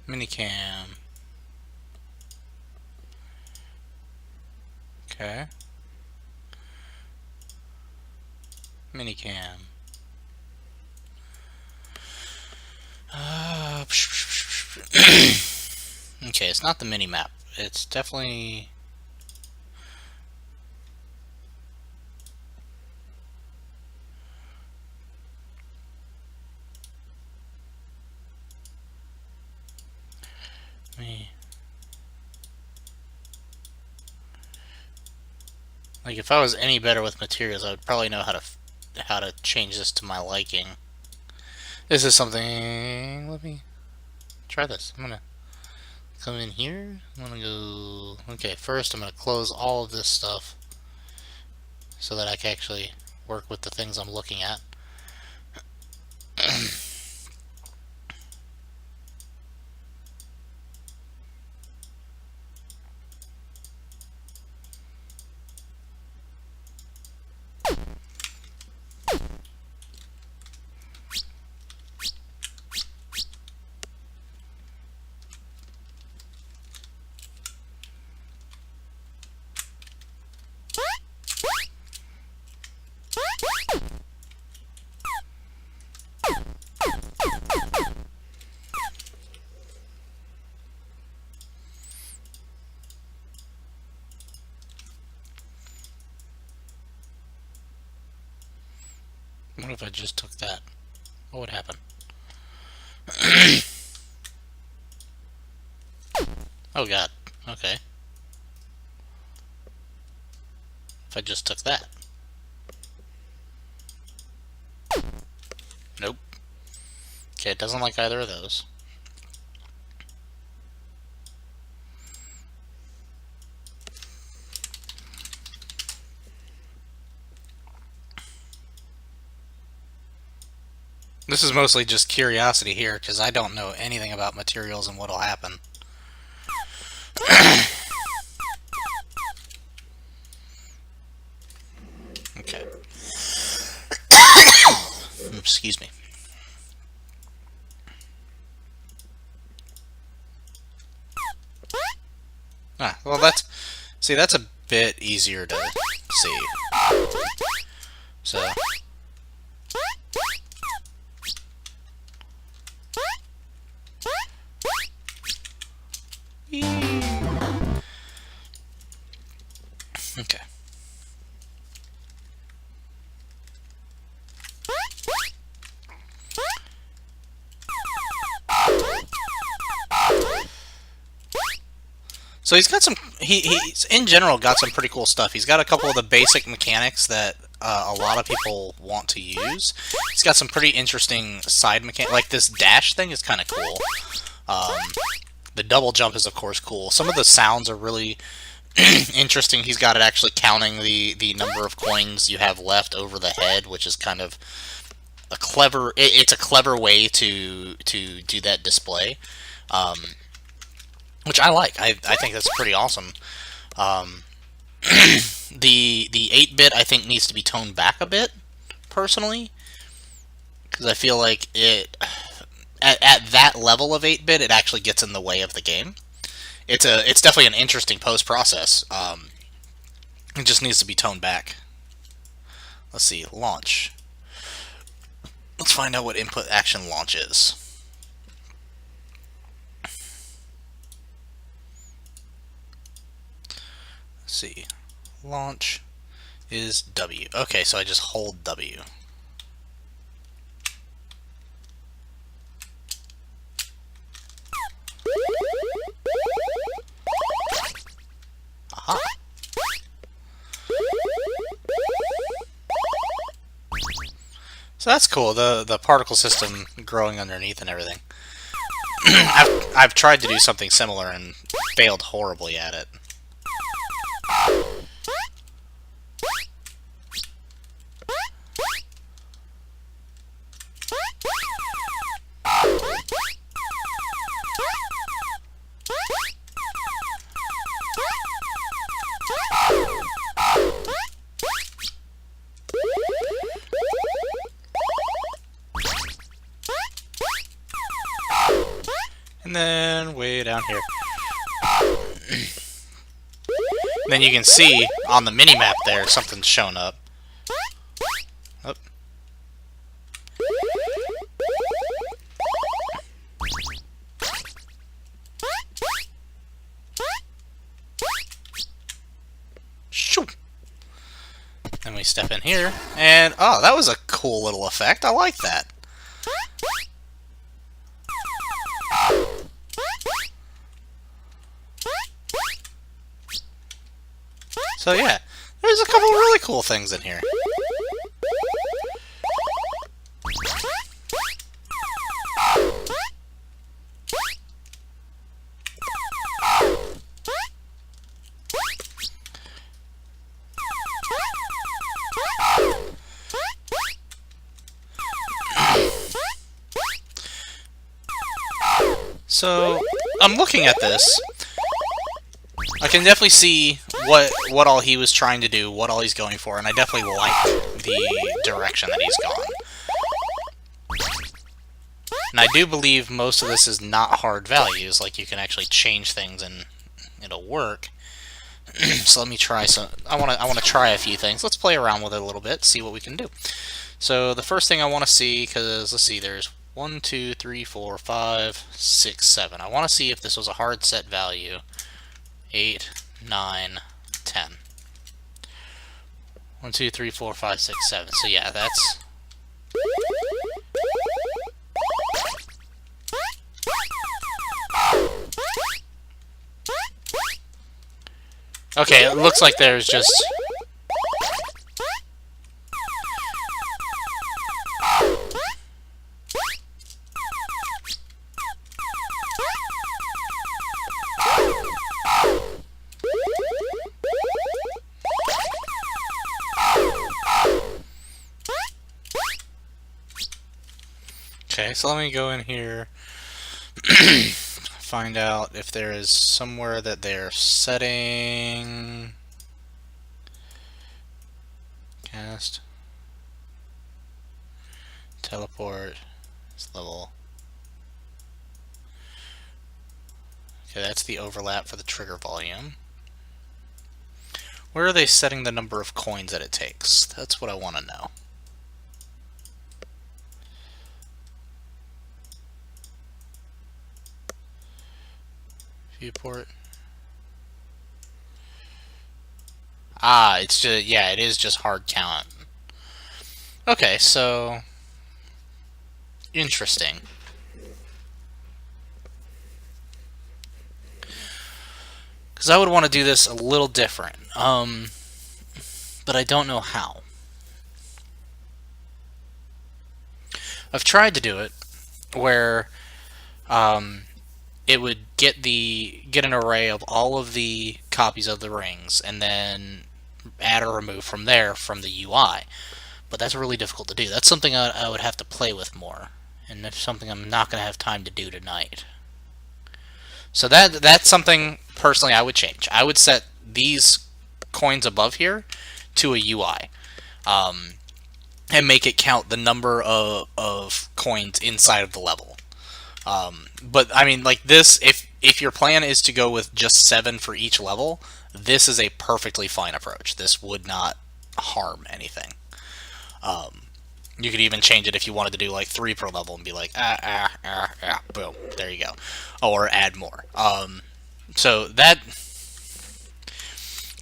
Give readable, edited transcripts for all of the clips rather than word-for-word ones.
Minicam. Okay. Minicam. Okay, it's not the mini map. It's definitely. Like, if I was any better with materials, I would probably know how to change this to my liking. This is something. Let me try this. I'm gonna come in here. I'm gonna go. Okay, first I'm gonna close all of this stuff so that I can actually work with the things I'm looking at. What if I just took that? What would happen? Oh god. Okay. If I just took that. Nope. Okay, it doesn't like either of those. This is mostly just curiosity here, because I don't know anything about materials and what'll happen. Okay. Excuse me. Ah, well that's a bit easier to see. So okay. So he's got some. He's in general got some pretty cool stuff. He's got a couple of the basic mechanics that a lot of people want to use. He's got some pretty interesting side mechanics. Like this dash thing is kind of cool. The double jump is of course cool. Some of the sounds are really interesting. He's got it actually counting the number of coins you have left over the head, which is kind of a clever. It's a clever way to do that display. Which I like. I think that's pretty awesome. The 8-bit I think needs to be toned back a bit, personally, because I feel like it at that level of 8-bit it actually gets in the way of the game. It's definitely an interesting post process. It just needs to be toned back. Let's see, launch. Let's find out what input action launch is. See, launch is W. Okay, so I just hold W. Aha. So that's cool. The particle system growing underneath and everything. I've tried to do something similar and failed horribly at it. And And then way down here. Then you can see on the mini-map there, something's shown up. Oh. Shoo! Then we step in here, and oh, that was a cool little effect. I like that. So yeah, there's a couple really cool things in here. So, I'm looking at this. I can definitely see what all he was trying to do, what all he's going for, and I definitely like the direction that he's gone. And I do believe most of this is not hard values, like you can actually change things and it'll work. So let me try some. I want to try a few things. Let's play around with it a little bit, see what we can do. So the first thing I want to see, because let's see, there's 1, 2, 3, 4, 5, 6, 7. I want to see if this was a hard set value. 8, 9, 10. 1, 2, 3, 4, 5, 6, 7. So yeah, that's... Okay, it looks like there's just... Okay, so let me go in here, find out if there is somewhere that they're setting cast, teleport, this level. Okay, that's the overlap for the trigger volume. Where are they setting the number of coins that it takes? That's what I want to know. Viewport. Ah, it's just, yeah, it is just hard count. Okay, so interesting. Because I would want to do this a little different, but I don't know how. I've tried to do it where it would get an array of all of the copies of the rings and then add or remove from there from the UI. But that's really difficult to do. That's something I would have to play with more, and that's something I'm not going to have time to do tonight. So that's something personally I would change. I would set these coins above here to a UI, and make it count the number of coins inside of the level. But I mean, like this, if your plan is to go with just 7 for each level, this is a perfectly fine approach. This would not harm anything. You could even change it if you wanted to do like 3 per level and be like, boom, there you go. Or add more. So that,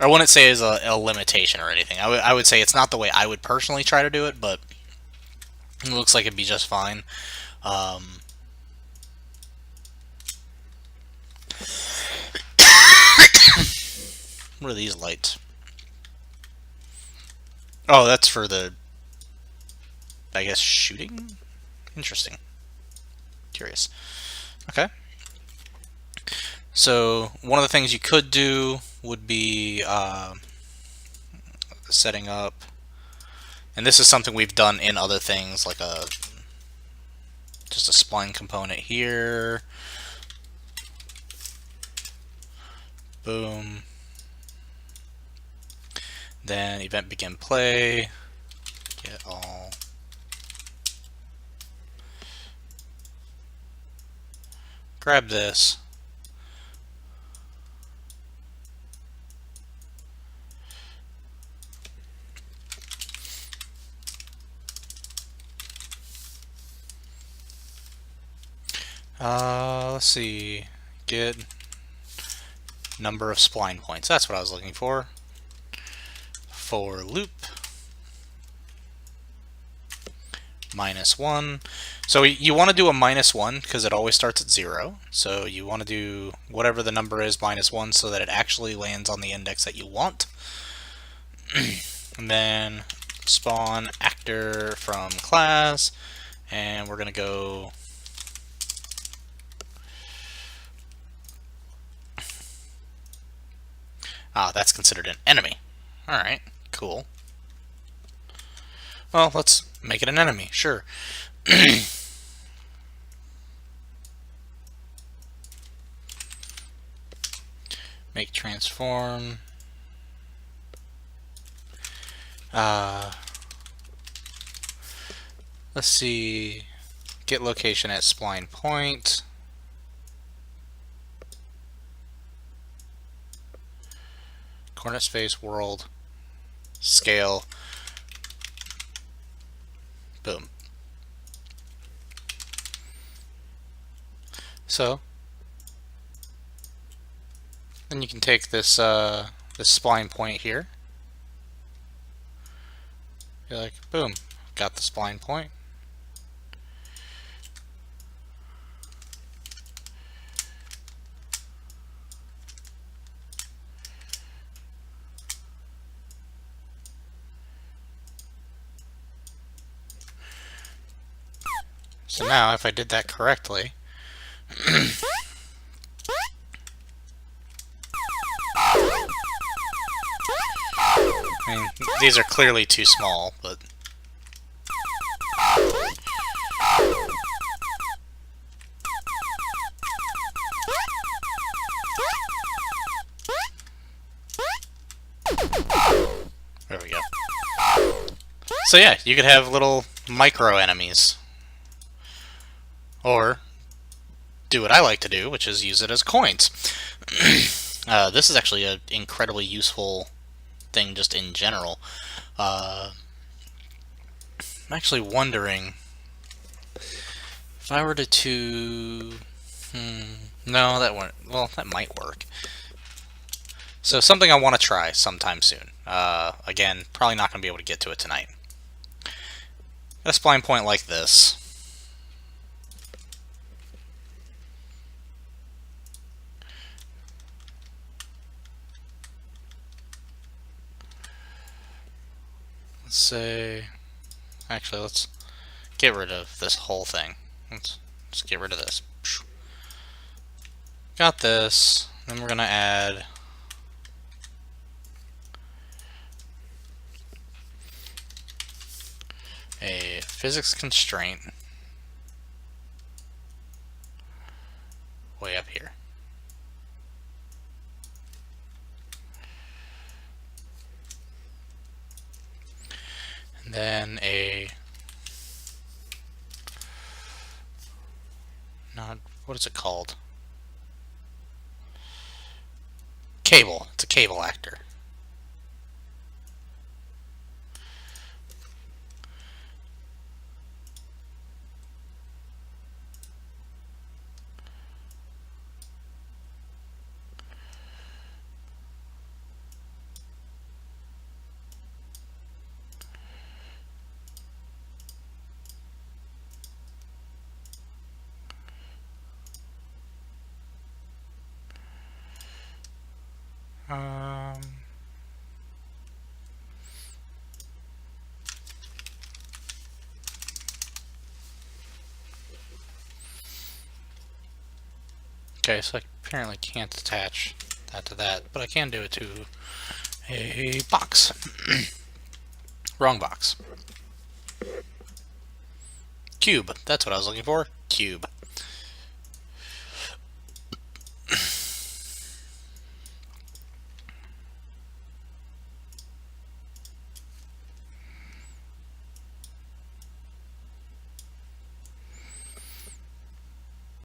I wouldn't say is a limitation or anything. I would say it's not the way I would personally try to do it, but it looks like it'd be just fine. What are these lights? Oh, that's for the, I guess, shooting? Interesting. Curious. Okay. So, one of the things you could do would be setting up, and this is something we've done in other things, like just a spline component here. Boom. Then event begin play. Get all. grab this. Let's see. Get number of spline points. That's what I was looking for. For loop -1. So you want to do a -1 because it always starts at 0. So you want to do whatever the number is -1 so that it actually lands on the index that you want. And then spawn actor from class, and we're going to go that's considered an enemy. Alright, cool. Well, let's make it an enemy, sure. Make transform. Let's see. Get location at spline point. Coordinate space, world, scale. Boom. So then you can take this this spline point here. You're like, boom, got the spline point. So now, if I did that correctly, I mean, these are clearly too small, but there we go. So yeah, you could have little micro enemies. Or do what I like to do, which is use it as coins. This is actually an incredibly useful thing just in general. I'm actually wondering if I were to no, that won't. Well, that might work. So something I want to try sometime soon. Again, probably not going to be able to get to it tonight. A spline point like this. Let's say, actually, let's get rid of this whole thing. Let's just get rid of this. Got this. Then we're going to add a physics constraint way up here. And then what is it called? Cable. It's a cable actor. Okay, so I apparently can't attach that to that, but I can do it to a box. Wrong box. Cube. That's what I was looking for. Cube.